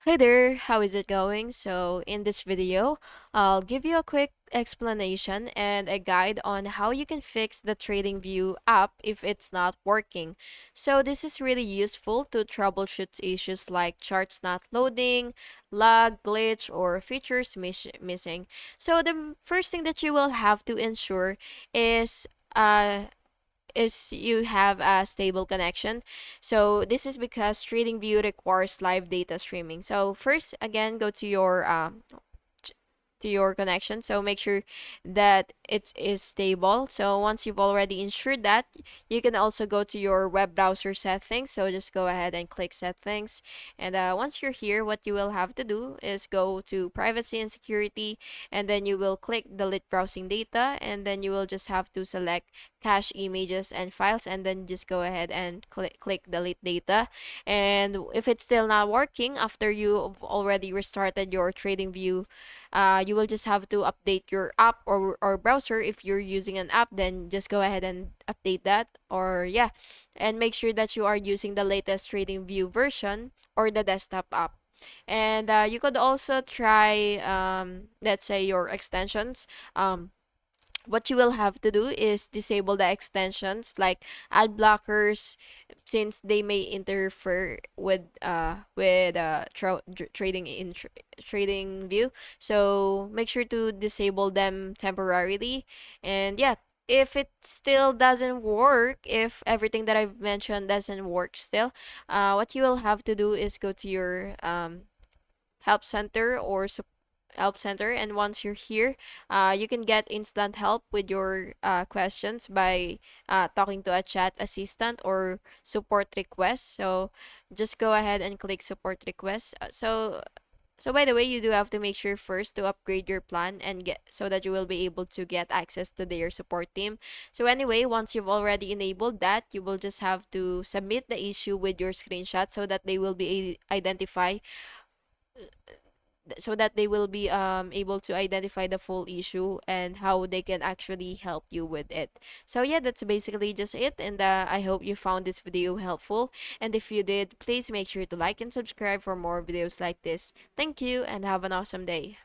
Hi there, how is it going? So, in this video, I'll give you a quick explanation and a guide on how you can fix the TradingView app if it's not working. So, this is really useful to troubleshoot issues like charts not loading, lag, glitch, or features missing. So, the first thing that you will have to ensure is you have a stable connection. So this is because TradingView requires live data streaming. So first, again, go to your connection, so make sure that it is stable. So once you've already ensured that, you can also go to your web browser settings. So just go ahead and click settings, and once you're here, what you will have to do is go to privacy and security, and then you will click delete browsing data, and then you will just have to select cache images and files, and then just go ahead and click delete data. And if it's still not working after you've already restarted your TradingView, you will just have to update your app or browser. If you're using an app, then just go ahead and update that, or yeah, and make sure that you are using the latest TradingView version or the desktop app. And you could also try, let's say, your extensions. What you will have to do is disable the extensions like ad blockers, since they may interfere with trading in trading view. So make sure to disable them temporarily. And yeah, if it still doesn't work, if everything that I've mentioned doesn't work still, what you will have to do is go to your help center or help center. And once you're here, you can get instant help with your questions by talking to a chat assistant or support request. So just go ahead and click support request. So by the way, you do have to make sure first to upgrade your plan and get so that you will be able to get access to their support team. So anyway, once you've already enabled that, you will just have to submit the issue with your screenshot so that they will be identify so that they will be able to identify the full issue and how they can actually help you with it. So yeah, that's basically just it, and I hope you found this video helpful, and if you did, please make sure to like and subscribe for more videos like this. Thank you and have an awesome day.